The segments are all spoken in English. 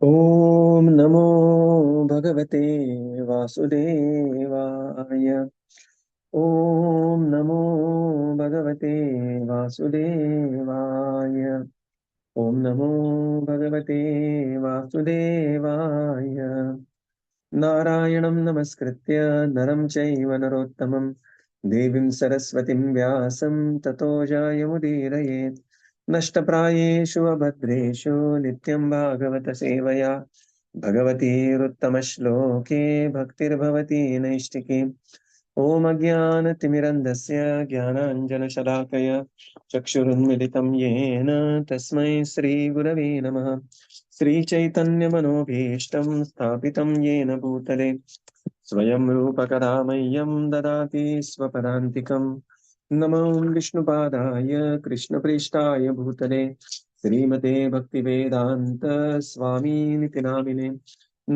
ॐ नमो भगवते वासुदेवाय। ॐ नमो भगवते वासुदेवाय। ॐ नमो भगवते वासुदेवाय। नारायणं नमस्कृत्य नरं चैव नरोत्तमं देवीं सरस्वतीं व्यासं ततो जयमुदीरयेत्। नष्टप्रायेषु अभद्रेषु नित्यं भागवत सेवया भगवतीरुत्तमश्लोके भक्तिर्भवति नैष्टिकी। ॐ अज्ञानतिमिरन्धस्य ज्ञानाञ्जनशलाकया चक्षुरुन्मिलितं येन तस्मै श्रीगुरवे नमः। श्रीचैतन्यमनोभीष्टं स्थापितं येन भूतले स्वयं रूपकदा मह्यं ददाति स्वपदान्तिकं। नमो विष्णुपादाय कृष्णप्रेष्ठाय भूतले श्रीमते भक्तिवेदान्त स्वामीनिति नामिने।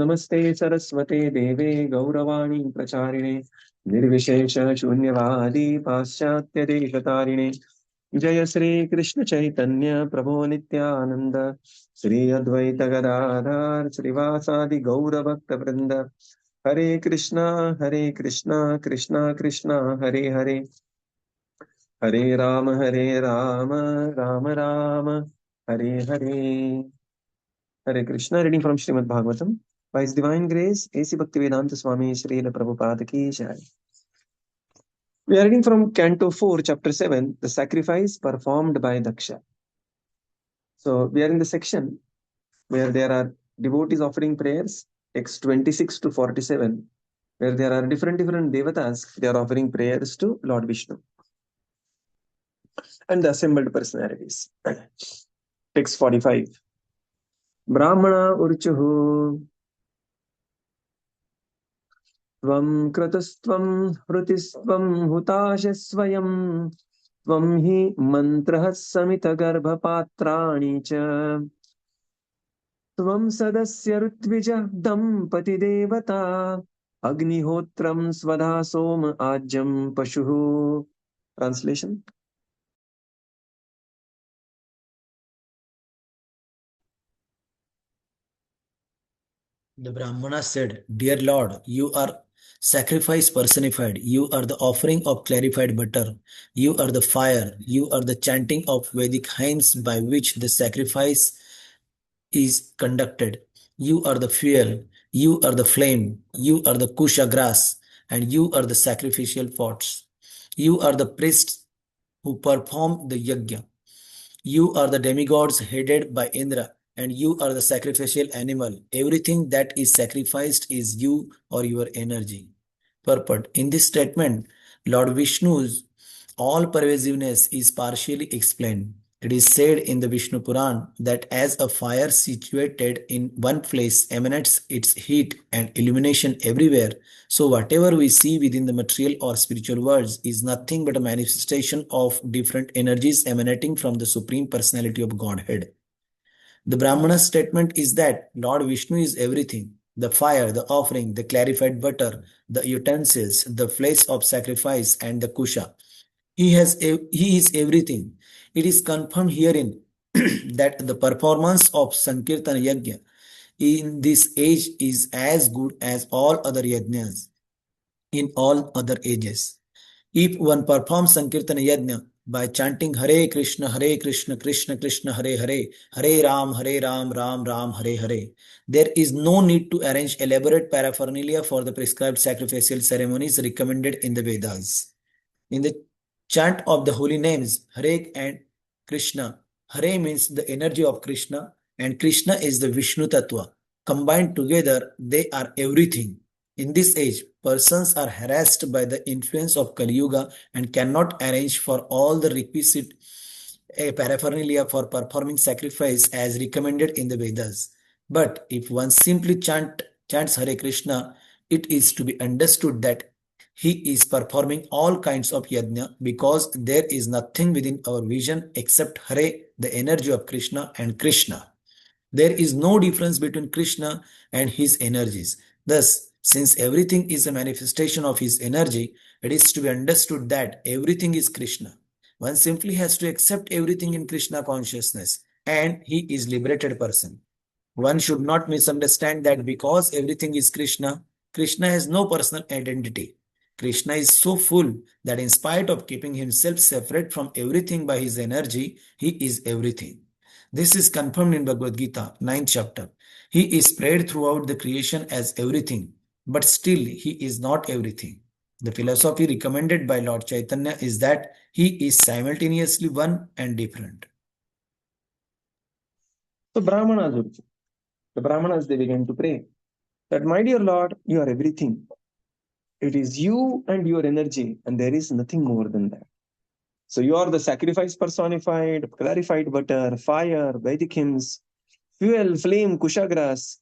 नमस्ते सरस्वते देवे गौरवाणी प्रचारिणे निर्विशेष शून्यवादी पाश्चात्यदेशतारिणे। जय श्री कृष्ण चैतन्य प्रभो नित्यानंद श्री अद्वैत गदाधर श्रीवासादि गौर भक्त वृंद। Hare Krishna Krishna Krishna Hare Hare, Hare Ram Ram Ram Hare Hare. Hare Krishna. Reading from Srimad Bhagavatam by his divine grace AC Bhaktivedanta Swami Srila Prabhupada ki jai. We are reading from Canto 4, Chapter 7, the sacrifice performed by Dakṣa. So we are in the section where there are devotees offering prayers, text 26 to 47, where there are different devatas. They are offering prayers to Lord Viṣṇu and the assembled personalities. Text 45. Brahmana urchuhu Tvam kratastvam hrutistvam hutashasvayam Tvam hi mantrah samita garbhapatrani cha Tvam sadasya rutvija dampati devata Agnihotram svadha soma ajam pashuhu. Translation. The Brahmana said, Dear Lord, you are sacrifice personified. You are the offering of clarified butter. You are the fire. You are the chanting of Vedic hymns by which the sacrifice is conducted. You are the fuel. You are the flame. You are the kusha grass. And you are the sacrificial pots. You are the priests who perform the yajña. You are the demigods headed by Indra, and you are the sacrificial animal. Everything that is sacrificed is you or your energy. Purport. In this statement, Lord Vishnu's all-pervasiveness is partially explained. It is said in the Viṣṇu Puran that as a fire situated in one place emanates its heat and illumination everywhere, so whatever we see within the material or spiritual worlds is nothing but a manifestation of different energies emanating from the Supreme Personality of Godhead. The Brahmana's statement is that Lord Vishnu is everything: the fire, the offering, the clarified butter, the utensils, the flesh of sacrifice, and the kusha. He is everything. It is confirmed herein that the performance of Sankirtan Yajna in this age is as good as all other yajnas in all other ages. If one performs Sankirtan Yajna by chanting Hare Krishna, Krishna Krishna, Hare Hare, Hare Ram, Ram Ram, Hare Hare, there is no need to arrange elaborate paraphernalia for the prescribed sacrificial ceremonies recommended in the Vedas. In the chant of the holy names Hare and Krishna, Hare means the energy of Krishna and Krishna is the Vishnu Tattva. Combined together, they are everything. In this age, persons are harassed by the influence of Kali Yuga and cannot arrange for all the requisite paraphernalia for performing sacrifice as recommended in the Vedas. But if one simply chants Hare Krishna, it is to be understood that he is performing all kinds of yajna because there is nothing within our vision except Hare, the energy of Krishna, and Krishna. There is no difference between Krishna and his energies. Thus, since everything is a manifestation of his energy, it is to be understood that everything is Krishna. One simply has to accept everything in Krishna consciousness and he is liberated person. One should not misunderstand that because everything is Krishna, Krishna has no personal identity. Krishna is so full that in spite of keeping himself separate from everything by his energy, he is everything. This is confirmed in Bhagavad Gita, 9th chapter. He is spread throughout the creation as everything, but still he is not everything. The philosophy recommended by Lord Chaitanya is that he is simultaneously one and different. So Brahmanas, the Brahmanas, they began to pray that, my dear Lord, you are everything. It is you and your energy, and there is nothing more than that. So you are the sacrifice personified, clarified butter, fire, Vedic hymns, fuel, flame, kushagras,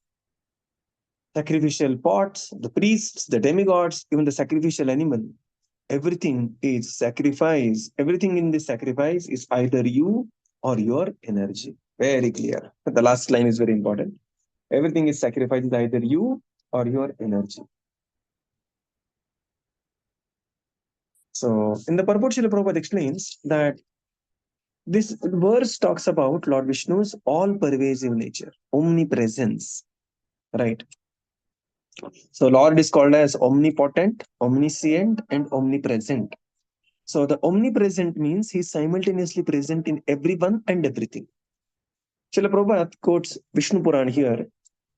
sacrificial pots, the priests, the demigods, even the sacrificial animal. Everything is sacrifice. Everything in this sacrifice is either you or your energy. Very clear. The last line is very important. Everything is sacrifice is either you or your energy. So in the purport, Srila Prabhupada explains that this verse talks about Lord Vishnu's all-pervasive nature, omnipresence, right? So Lord is called as omnipotent, omniscient, and omnipresent. So the omnipresent means he's simultaneously present in everyone and everything. Srila Prabhupada quotes Vishnu Puran here,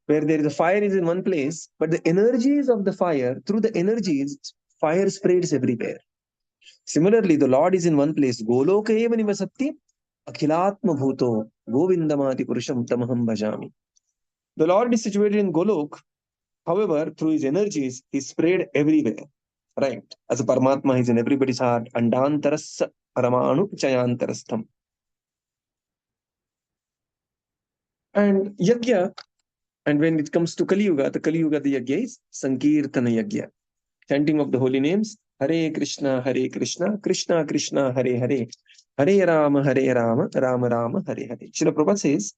where there is a fire is in one place, but the energies of the fire, through the energies, fire spreads everywhere. Similarly, the Lord is in one place. Goloka eva nivasatti akhilatma bhuto govindamati purusham tamaham bhajami. The Lord is situated in Golok. However, through his energies, he spread everywhere. Right? As a Paramatma, he's in everybody's heart. Andantarasa paramanu chayantarastham. And yajña, and when it comes to Kali Yuga, the yajña is Sankirtana yajña. Chanting of the holy names. Hare Krishna, Krishna Krishna, Hare Hare. Hare Rama, Rama Rama, Hare Hare. Srila Prabhupada says,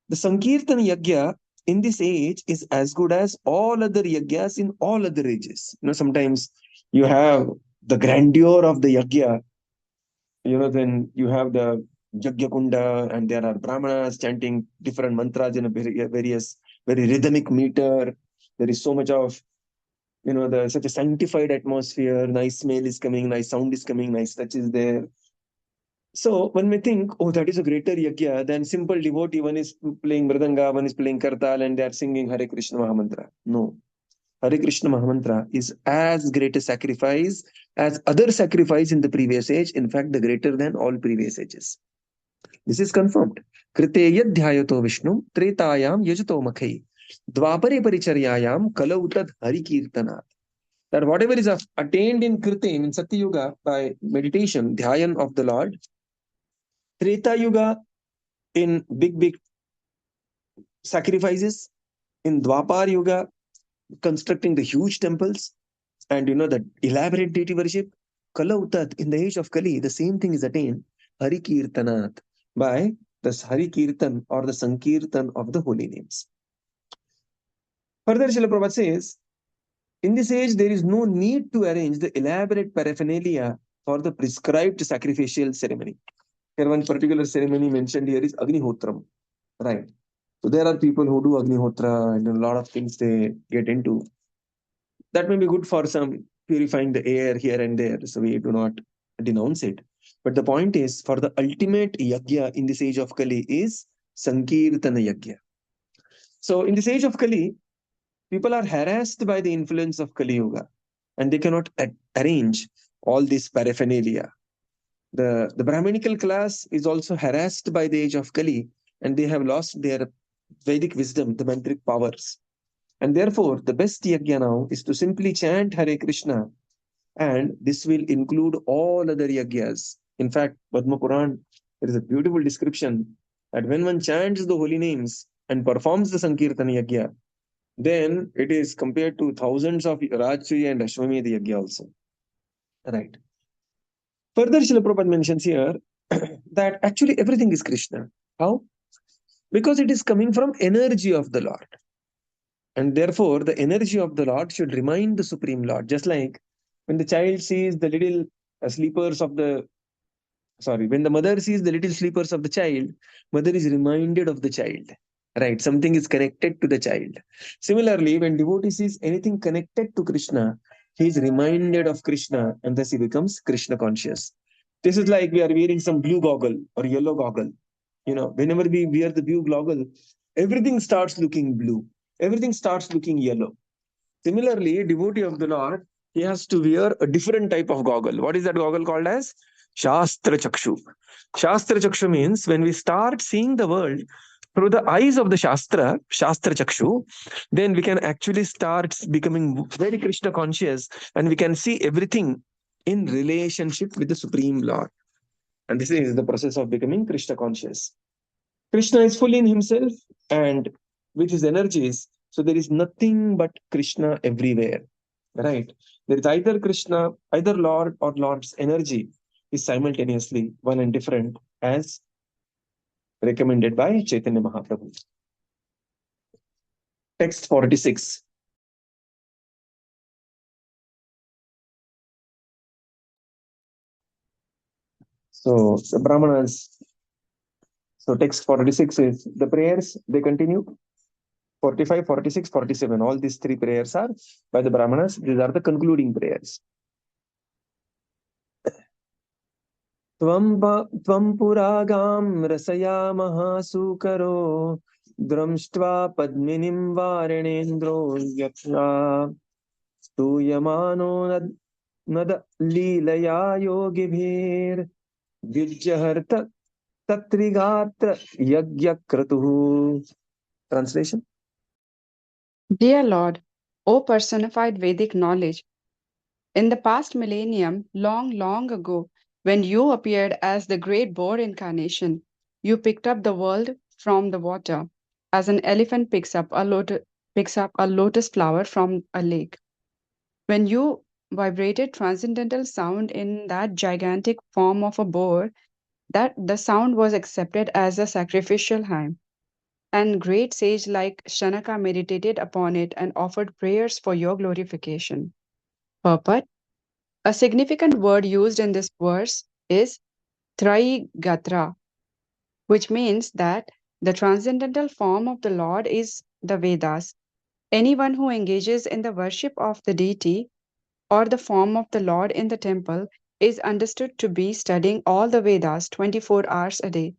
the Sankirtan Yajna in this age is as good as all other yajnas in all other ages. Sometimes you have the grandeur of the yajna, then you have the Yajna Kunda, and there are Brahmanas chanting different mantras in a various, very rhythmic meter. There is so much of, such a sanctified atmosphere. Nice smell is coming, nice sound is coming, nice touch is there. So one may think, oh, that is a greater yajna than simple devotee. One is playing mridanga, one is playing kartal, and they are singing Hare Krishna Mahamantra. No. Hare Krishna Mahamantra is as great a sacrifice as other sacrifice in the previous age. In fact, the greater than all previous ages. This is confirmed. Krite yadhyayato Vishnu tretayam yajato makhai dvapare paricharyayam kalautad hari kirtanat. That whatever is attained in Krite, in Satī Yuga, by meditation, dhyayan of the Lord, Treta Yuga in big sacrifices, in Dwapar Yuga constructing the huge temples, and the elaborate deity worship, Kala Utat in the age of Kali, the same thing is attained, Hari Kirtanat, by the Hari Kirtan or the Sankirtan of the holy names. Further, Srila Prabhupada says, in this age there is no need to arrange the elaborate paraphernalia for the prescribed sacrificial ceremony. Here one particular ceremony mentioned here is Agnihotram, right? So there are people who do Agnihotra and a lot of things they get into. That may be good for some purifying the air here and there, so we do not denounce it. But the point is, for the ultimate yajna in this age of Kali is Sankirtana yajna. So in this age of Kali, people are harassed by the influence of Kali Yuga, and they cannot arrange all this paraphernalia. The Brahminical class is also harassed by the age of Kali, and they have lost their Vedic wisdom, the mantric powers. And therefore, the best yajna now is to simply chant Hare Krishna, and this will include all other yajnas. In fact, Padma Puran, there is a beautiful description that when one chants the holy names and performs the Sankirtana yajna, then it is compared to thousands of Rajsuya and Ashwamedha yajna also. Right. Further, Srila Prabhupada mentions here that actually everything is Krishna. How? Because it is coming from energy of the Lord. And therefore, the energy of the Lord should remind the Supreme Lord. Just like when the child sees the little sleepers of the, when the mother sees the little sleepers of the child, mother is reminded of the child. right? Something is connected to the child. Similarly, when devotee sees anything connected to Krishna, he is reminded of Krishna and thus he becomes Krishna conscious. This is like we are wearing some blue goggle or yellow goggle. Whenever we wear the blue goggle, everything starts looking blue, everything starts looking yellow. Similarly, devotee of the Lord, he has to wear a different type of goggle. What is that goggle called as? Shastra Chakshu. Shastra Chakshu means when we start seeing the world through the eyes of the Shastra Chakshu, then we can actually start becoming very Krishna conscious and we can see everything in relationship with the Supreme Lord. And this is the process of becoming Krishna conscious. Krishna is full in himself and with his energies. So there is nothing but Krishna everywhere, right? There is either Krishna, either Lord or Lord's energy is simultaneously one and different as recommended by Chaitanya Mahaprabhu. Text 46. So the Brahmanas, so text 46 is the prayers, they continue. 45, 46, 47. All these three prayers are by the Brahmanas. These are the concluding prayers. त्वं पुरागां रसयामः सूकरो द्रष्ट्वा पद्मिनीं वारणेन्द्रो यक्षा स्तूयमानो नद लीलया योगिभिर्विज्जहर्त तत्रिगात्र यज्ञक्रतुः. Translation. Dear Lord, O personified Vedic knowledge, in the past millennium, long, long ago, when you appeared as the great boar incarnation, you picked up the world from the water, as an elephant picks up a lotus flower from a lake. When you vibrated transcendental sound in that gigantic form of a boar, that the sound was accepted as a sacrificial hymn, and great sage like Shanaka meditated upon it and offered prayers for your glorification. Purport. A significant word used in this verse is Traigatra, which means that the transcendental form of the Lord is the Vedas. Anyone who engages in the worship of the deity or the form of the Lord in the temple is understood to be studying all the Vedas 24 hours a day.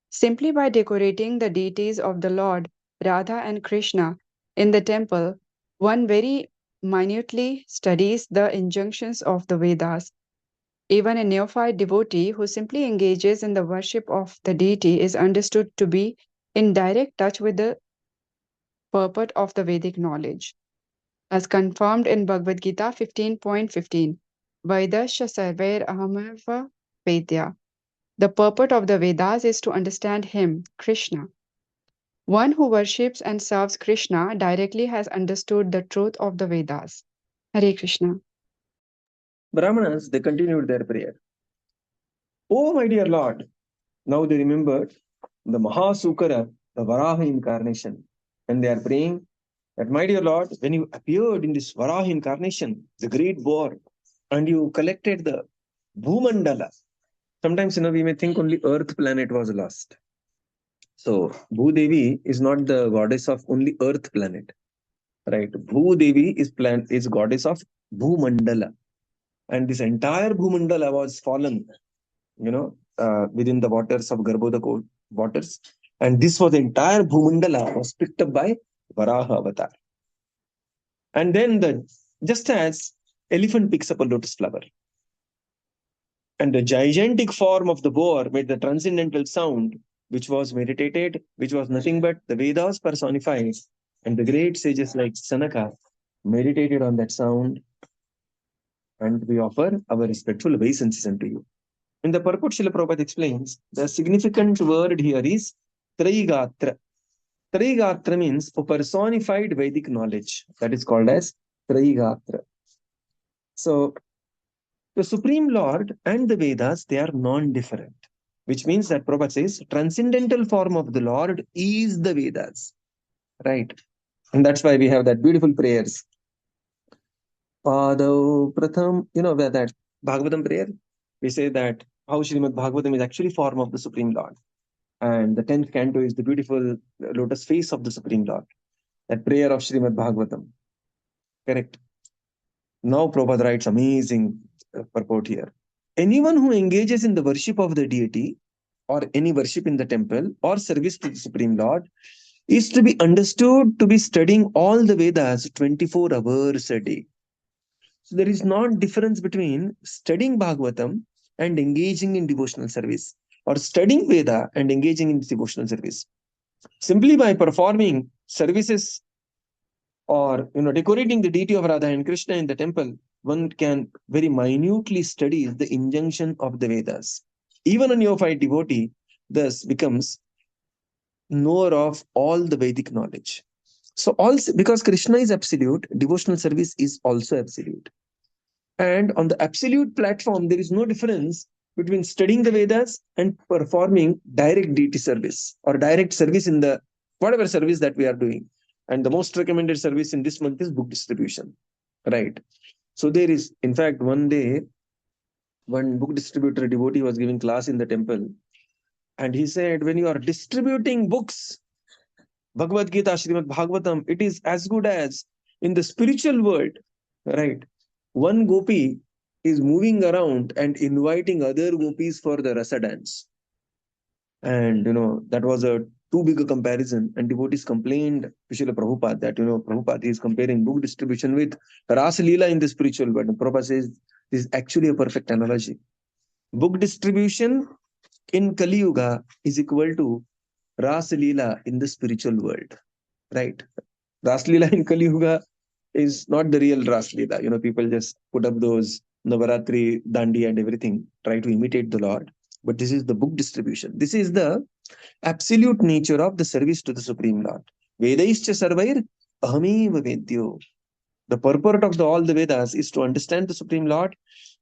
Simply by decorating the deities of the Lord, Radha and Krishna, in the temple, one very minutely studies the injunctions of the Vedas. Even a neophyte devotee who simply engages in the worship of the deity is understood to be in direct touch with the purport of the Vedic knowledge. As confirmed in Bhagavad Gita 15.15, Vaidasya sarvair ahameva Vedya. The purport of the Vedas is to understand Him, Krishna. One who worships and serves Krishna directly has understood the truth of the Vedas. Hare Krishna. Brahmanas, they continued their prayer. Oh, my dear Lord. Now they remembered the Mahasukara, the Varaha incarnation. And they are praying that, my dear Lord, when you appeared in this Varaha incarnation, the great boar, and you collected the Bhumandala. Sometimes, we may think only Earth planet was lost. So, Bhudevi is not the goddess of only Earth planet, right? Bhudevi is goddess of Bhumandala. And this entire Bhumandala was fallen, within the waters of Garuḍa waters. And this was the entire Bhumandala was picked up by Varaha avatar. And then just as elephant picks up a lotus flower, and the gigantic form of the boar made the transcendental sound, which was meditated, which was nothing but the Vedas personified, and the great sages like Sanaka meditated on that sound, and we offer our respectful obeisances unto you. In the purport, Srila Prabhupada explains, the significant word here is Traigatra. Traigatra means a personified Vedic knowledge. That is called as Traigatra. So, the Supreme Lord and the Vedas, they are non-different, which means that Prabhupada says, transcendental form of the Lord is the Vedas, right? And that's why we have that beautiful prayers. Padav Pratham, where that Bhagavatam prayer, we say that how Śrīmad Bhāgavatam is actually form of the Supreme Lord. And the 10th canto is the beautiful lotus face of the Supreme Lord, that prayer of Śrīmad Bhāgavatam. Correct. Now Prabhupada writes amazing purport here. Anyone who engages in the worship of the deity or any worship in the temple or service to the Supreme Lord is to be understood to be studying all the Vedas 24 hours a day. So there is not difference between studying Bhagavatam and engaging in devotional service, or studying Veda and engaging in devotional service. Simply by performing services or decorating the deity of Radha and Krishna in the temple, one can very minutely study the injunction of the Vedas. Even a neophyte devotee thus becomes knower of all the Vedic knowledge. So also, because Krishna is absolute, devotional service is also absolute. And on the absolute platform, there is no difference between studying the Vedas and performing direct deity service or direct service in the whatever service that we are doing. And the most recommended service in this month is book distribution, right? So there is, in fact, one day, one book distributor devotee was giving class in the temple, and he said, when you are distributing books, Bhagavad Gita, Śrīmad Bhāgavatam, it is as good as in the spiritual world, right? One gopi is moving around and inviting other gopis for the rasa dance. And, that was a too big a comparison. And devotees complained to Srila Prabhupada that, Prabhupada is comparing book distribution with Rasa Leela in the spiritual world. And Prabhupada says this is actually a perfect analogy. Book distribution in Kali Yuga is equal to Rasa Leela in the spiritual world, right? Rasa Leela in Kali Yuga is not the real Rasa Leela. People just put up those Navaratri, Dandi and everything, try to imitate the Lord. But this is the book distribution. This is the absolute nature of the service to the Supreme Lord. Vedaischa sarvair ahameva vedyo. The purport of all the Vedas is to understand the Supreme Lord,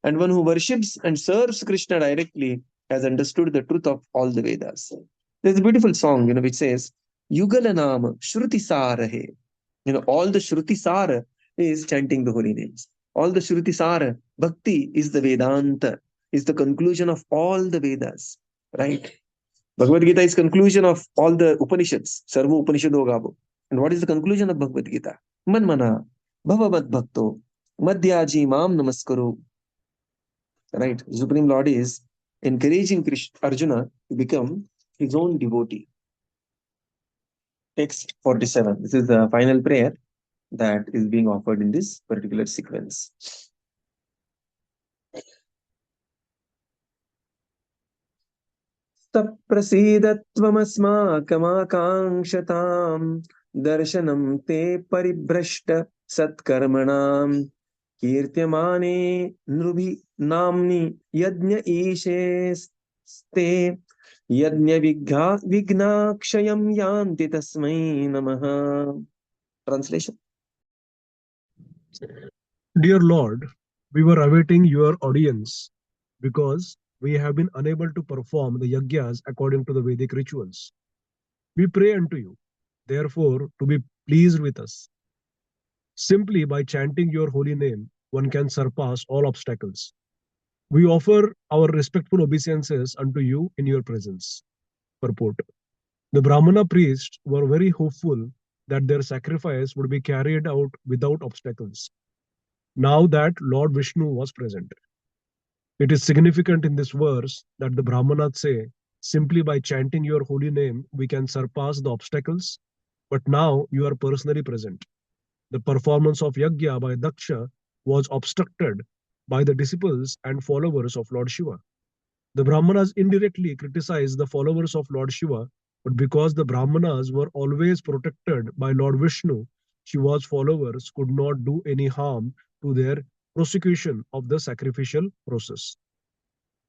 and one who worships and serves Krishna directly has understood the truth of all the Vedas. There's a beautiful song, which says, Yugala Nama Shruti Sarahe. All the Shruti Sara is chanting the holy names. All the Shruti Sara, Bhakti is the Vedanta, is the conclusion of all the Vedas, right? Bhagavad Gita is conclusion of all the Upanishads, Sarva Upanishado Gabo. And what is the conclusion of Bhagavad Gita? Manmana, Bhavavat Bhakto, Madhyaji Mam Namaskaru. Right? Supreme Lord is encouraging Arjuna to become his own devotee. Text 47. This is the final prayer that is being offered in this particular sequence. Taprasedatvamasmakamakāṅkshatāṃ darshanam te paribrashta satkarmanām kirtyamane nrubhi namni yajña ishe ste yajña vignakshayam yanti tasmai namaha. Translation. Dear Lord, we were awaiting your audience because we have been unable to perform the yajñas according to the Vedic rituals. We pray unto you, therefore, to be pleased with us. Simply by chanting your holy name, one can surpass all obstacles. We offer our respectful obeisances unto you in your presence. Purport. The Brahmana priests were very hopeful that their sacrifice would be carried out without obstacles, now that Lord Viṣṇu was present. It is significant in this verse that the Brahmanas say, simply by chanting your holy name, we can surpass the obstacles, but now you are personally present. The performance of yajña by Dakṣa was obstructed by the disciples and followers of Lord Śiva. The Brahmanas indirectly criticized the followers of Lord Śiva, but because the Brahmanas were always protected by Lord Viṣṇu, Shiva's followers could not do any harm to their prosecution of the sacrificial process.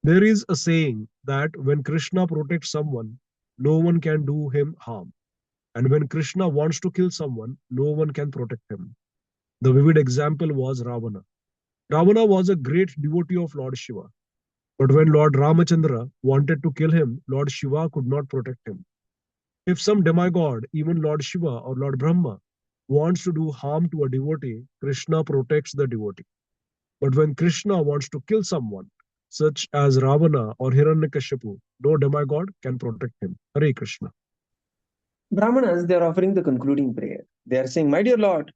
There is a saying that when Krishna protects someone, no one can do him harm. And when Krishna wants to kill someone, no one can protect him. The vivid example was Ravana. Ravana was a great devotee of Lord Śiva. But when Lord Ramachandra wanted to kill him, Lord Śiva could not protect him. If some demigod, even Lord Śiva or Lord Brahmā, wants to do harm to a devotee, Krishna protects the devotee. But when Krishna wants to kill someone, such as Ravana or Hiranyakashipu, No demigod can protect him. Hare Krishna. Brahmanas, they are offering the concluding prayer. They are saying, my dear Lord,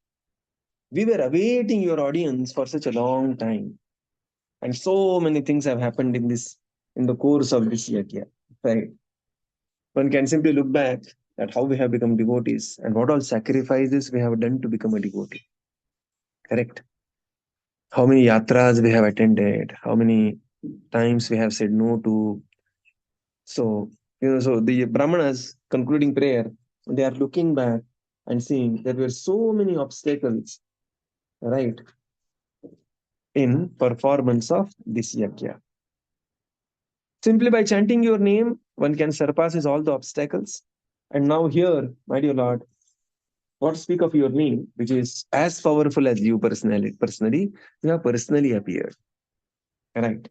we were awaiting your audience for such a long time. And so many things have happened in the course of this yajna, right? One can simply look back at how we have become devotees and what all sacrifices we have done to become a devotee. Correct? How many yatras we have attended, how many times we have said no to. So, so the Brahmanas concluding prayer, they are looking back and seeing there were so many obstacles, right, in performance of this yajna. Simply by chanting your name, one can surpass all the obstacles. And now here, my dear Lord, what to speak of your name, which is as powerful as you personally, you have personally appeared. Right.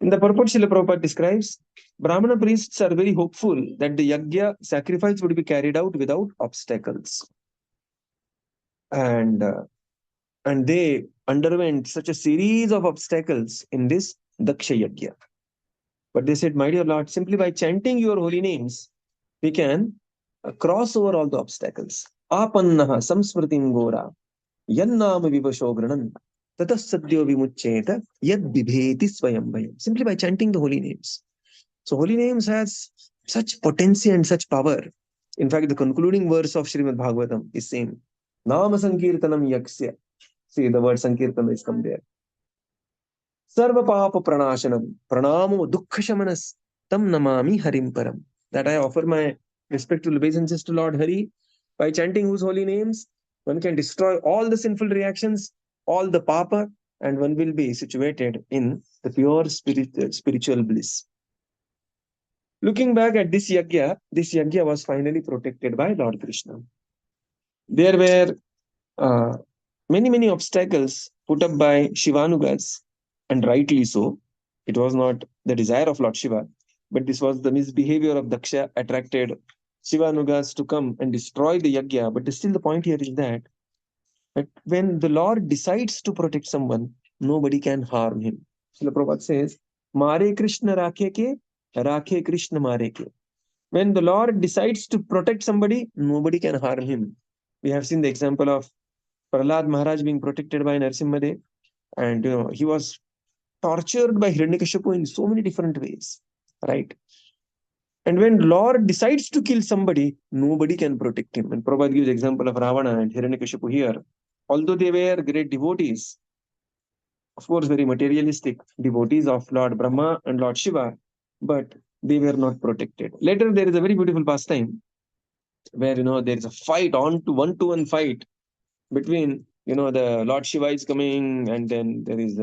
In the purport, Srila Prabhupada describes, Brahmana priests are very hopeful that the yajna sacrifice would be carried out without obstacles. And they underwent such a series of obstacles in this Dakṣa yajna. But they said, my dear Lord, simply by chanting your holy names, we can cross over all the obstacles. Apannaha samsmritim gora yannama vivasho granan tatas sadhyo vimuccheta yad bibheti swayam vayam. Simply by chanting the holy names. So holy names has such potency and such power. In fact, the concluding verse of Śrīmad Bhāgavatam is same. Nama sankirtanam yaksya. See, the word sankirtan is come there. Sarva papa pranashanam pranamo dukkhashamanas tam namami harim param. That I offer my respectful obeisances to Lord Hari. By chanting whose holy names, one can destroy all the sinful reactions, all the papa, and one will be situated in the pure spiritual bliss. Looking back at this yajna was finally protected by Lord Krishna. There were many obstacles put up by Shivanugas, and rightly so. It was not the desire of Lord Śiva, but this was the misbehavior of Dakṣa attracted Shivanugas to come and destroy the yajna. But still the point here is that when the Lord decides to protect someone, nobody can harm him. Srila Prabhupada says, Mare Krishna rakhe ke, rakhe Krishna mare ke. When the Lord decides to protect somebody, nobody can harm him. We have seen the example of Prahlad Maharaj being protected by Narasimhadev, and he was tortured by Hiranyakashipu in so many different ways, right? And when Lord decides to kill somebody, nobody can protect him. And Prabhupada gives example of Ravana and Hiranyakashipu here. Although they were great devotees, of course very materialistic devotees of Lord Brahma and Lord Śiva, but they were not protected. Later there is a very beautiful pastime where there is a fight, one-to-one fight between the Lord Śiva is coming, and then there is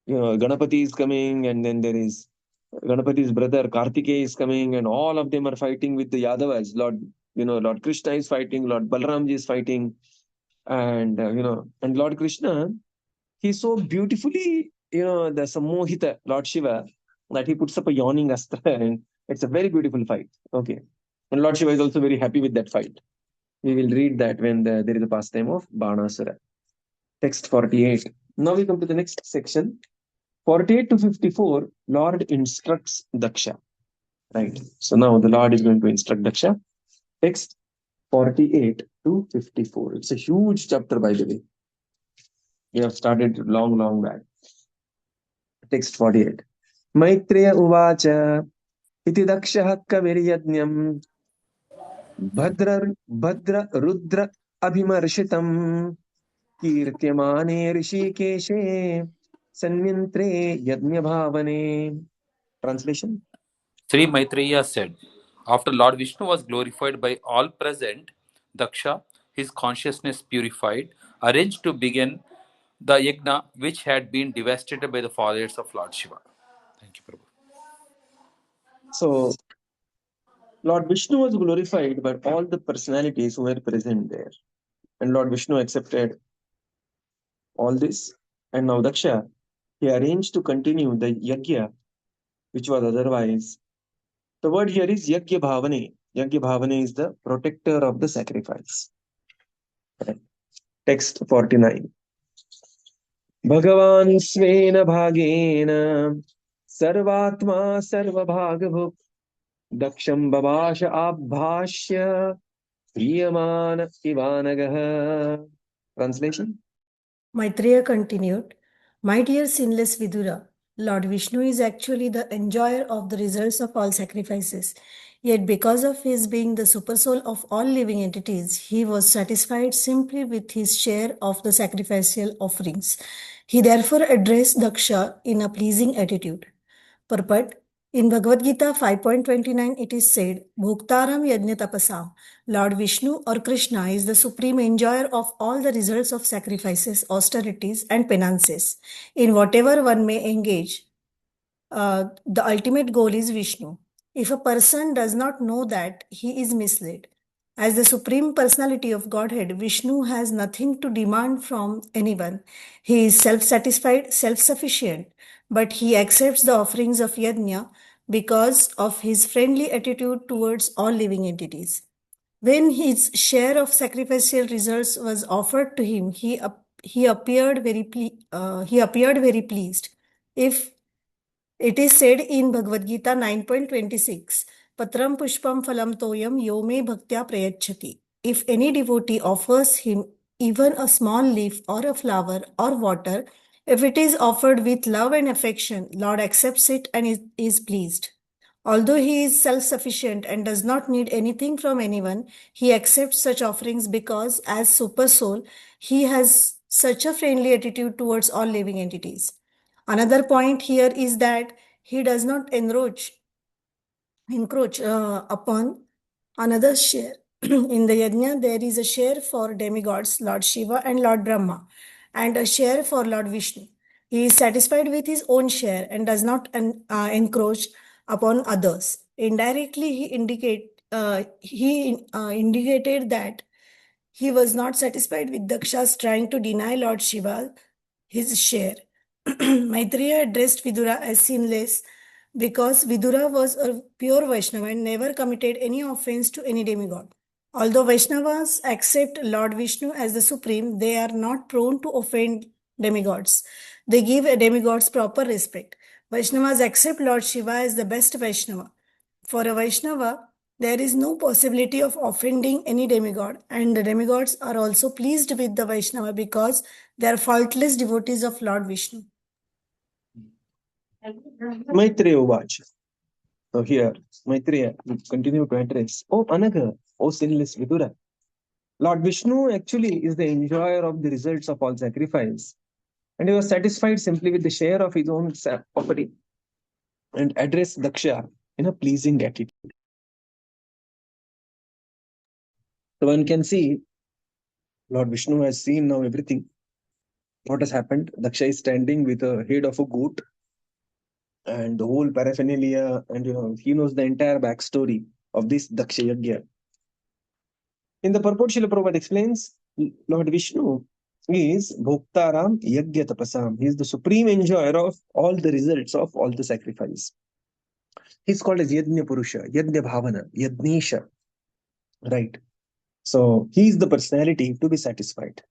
Ganapati is coming, and then there is Ganapati's brother Kartikeya is coming, and all of them are fighting with the Yadavas. Lord Krishna is fighting, Lord Balramji is fighting, and and Lord Krishna, he so beautifully the Sammohita Lord Śiva that he puts up a yawning astra, and it's a very beautiful fight. Okay, and Lord Śiva is also very happy with that fight. We will read that when there is a pastime of Banasura. Text 48. Now we come to the next section. 48 to 54, Lord instructs Dakṣa. Right. So now the Lord is going to instruct Dakṣa. Text 48 to 54. It's a huge chapter, by the way. We have started long back. Text 48. Maitreya uvacha iti Dakṣah kaviryajñam Bhadra Rudra Abhimarshitam Kirtyamane Rishikeshe Sanyantre Yajña Bhavane. Translation. Sri Maitreya said, after Lord Viṣṇu was glorified by all present, Dakṣa, his consciousness purified, arranged to begin the yajna which had been devastated by the followers of Lord Śiva. Thank you, Prabhu. So, Lord Viṣṇu was glorified by all the personalities who were present there. And Lord Viṣṇu accepted all this. And now Dakṣa, he arranged to continue the yajna, which was otherwise. The word here is yajña bhavane. Yajña bhavane is the protector of the sacrifice. Right. Text 49. Bhagavan svena bhagena Sarvatma Sarvabhagavuk Daksham Babasha Abhashya Priyamana Ivanagah. Translation? Maitreya continued, My dear sinless Vidura, Lord Viṣṇu is actually the enjoyer of the results of all sacrifices. Yet because of his being the supersoul of all living entities, he was satisfied simply with his share of the sacrificial offerings. He therefore addressed Dakṣa in a pleasing attitude. Purport. In Bhagavad Gita 5.29, it is said, Bhoktaram yajña tapasam. Lord Viṣṇu or Krishna is the supreme enjoyer of all the results of sacrifices, austerities, and penances. In whatever one may engage, the ultimate goal is Viṣṇu. If a person does not know that, he is misled. As the Supreme Personality of Godhead, Viṣṇu has nothing to demand from anyone. He is self-satisfied, self-sufficient, but he accepts the offerings of yajña because of his friendly attitude towards all living entities. When his share of sacrificial results was offered to him, he appeared very pleased. If it is said in Bhagavad Gita 9.26, Patram Pushpam Phalam Toyam Yome Bhaktya Prayachati. If any devotee offers him even a small leaf or a flower or water, if it is offered with love and affection, Lord accepts it and is pleased. Although he is self-sufficient and does not need anything from anyone, he accepts such offerings because, as Supersoul, he has such a friendly attitude towards all living entities. Another point here is that he does not encroach upon another's share. In the yajna, there is a share for demigods, Lord Śiva and Lord Brahmā, and a share for Lord Viṣṇu. He is satisfied with his own share and does not encroach upon others. Indirectly, he indicated that he was not satisfied with Dakṣa's trying to deny Lord Śiva his share. Maitreya addressed Vidura as sinless because Vidura was a pure Vaishnava and never committed any offense to any demigod. Although Vaishnavas accept Lord Viṣṇu as the supreme, they are not prone to offend demigods. They give demigods proper respect. Vaishnavas accept Lord Śiva as the best Vaishnava. For a Vaishnava, there is no possibility of offending any demigod, and the demigods are also pleased with the Vaishnava because they are faultless devotees of Lord Viṣṇu. Maitreya Uvacha. So here, Maitreya will continue to address, O Anaga, O sinless Vidura. Lord Viṣṇu actually is the enjoyer of the results of all sacrifice, and he was satisfied simply with the share of his own offering and addressed Dakṣa in a pleasing attitude. So one can see Lord Viṣṇu has seen now everything. What has happened? Dakṣa is standing with a head of a goat and the whole paraphernalia, and he knows the entire backstory of this Dakṣa yajña. In the purport, Srila Prabhupada explains, Lord Viṣṇu is Bhoktaram Yajña Tapasam. He is the supreme enjoyer of all the results of all the sacrifice. He's called as Yajña Purusha, Yajña Bhavana, Yajñesha. Right. So he is the personality to be satisfied.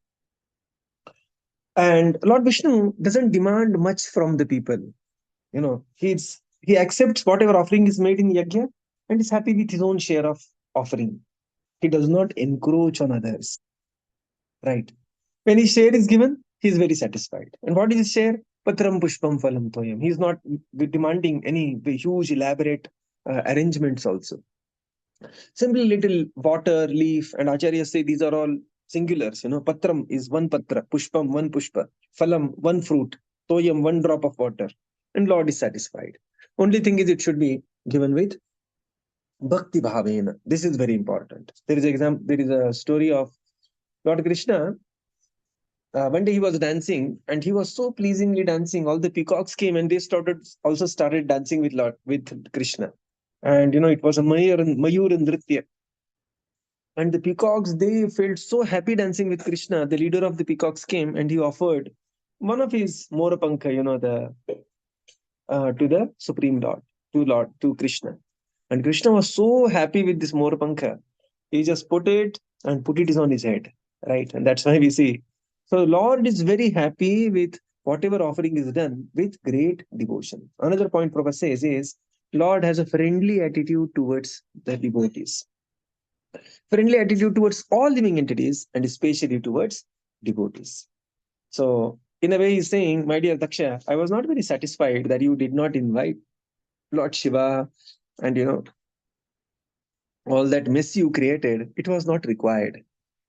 And Lord Viṣṇu doesn't demand much from the people. He accepts whatever offering is made in yajña and is happy with his own share of offering. He does not encroach on others. Right. When his share is given, he is very satisfied. And what is his share? Patram pushpam phalam toyam. He is not demanding any huge elaborate arrangements also. Simply little water, leaf, and Acharyas say these are all singulars. Patram is one patra, pushpam one pushpa, phalam one fruit, toyam one drop of water, and Lord is satisfied. Only thing is it should be given with bhakti bhavena. This is very important. There is a story of Lord Krishna. One day he was dancing, and he was so pleasingly dancing. All the peacocks came, and they also started dancing with Krishna. And it was a Mayur Nritya. And the peacocks, they felt so happy dancing with Krishna. The leader of the peacocks came, and he offered one of his morapankha, to the Supreme Lord, to Krishna. And Krishna was so happy with this morapankha. He just put it on his head, right? And that's why we see. So Lord is very happy with whatever offering is done with great devotion. Another point Prabhupada says is, Lord has a friendly attitude towards the devotees. Friendly attitude towards all living entities and especially towards devotees. So, in a way, he's saying, my dear Dakṣa, I was not very satisfied that you did not invite Lord Śiva and all that mess you created. It was not required.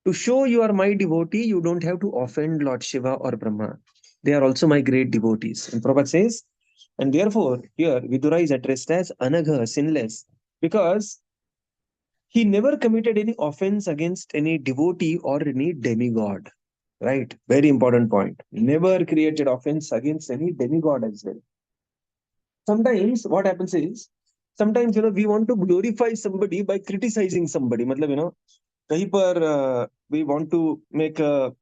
To show you are my devotee, you don't have to offend Lord Śiva or Brahma. They are also my great devotees. And Prabhupada says, and therefore, here Vidura is addressed as anagha, sinless, because he never committed any offense against any devotee or any demigod. Right? Very important point. Never created offense against any demigod as well. Sometimes what happens is, sometimes we want to glorify somebody by criticizing somebody. मतलब कहीं पर we want to make a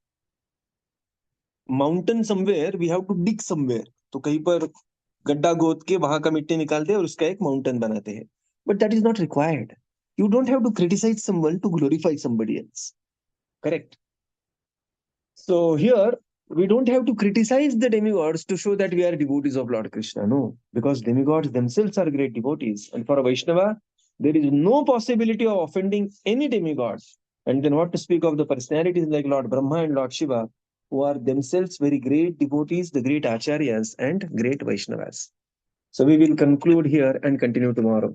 mountain somewhere, we have to dig somewhere. तो कहीं पर गड्ढा खोद के वहां का मिट्टी निकालते हैं और उसका एक माउंटेन बनाते हैं. But that is not required. You don't have to criticize someone to glorify somebody else. Correct? So here, we don't have to criticize the demigods to show that we are devotees of Lord Krishna. No, because demigods themselves are great devotees. And for a Vaishnava, there is no possibility of offending any demigods. And then what to speak of the personalities like Lord Brahmā and Lord Śiva, who are themselves very great devotees, the great acharyas and great Vaishnavas. So we will conclude here and continue tomorrow.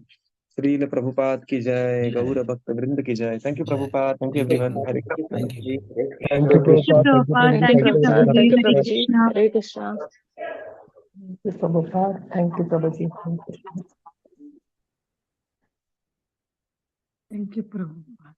Srila Prabhupada ki jai, Gaura Bhakta Vrinda ki jai. Thank you, Prabhupada. Thank you, everyone. Hare Krishna. Thank you. Thank you, Thank you, Prabhupada. Prabhupada. Thank you, Thank Prabhuji. you, Hare Prabhupada. Krishna. Hare Krishna. Thank you, Prabhupada. Thank you, Prabhuji. Thank you, Prabhupada.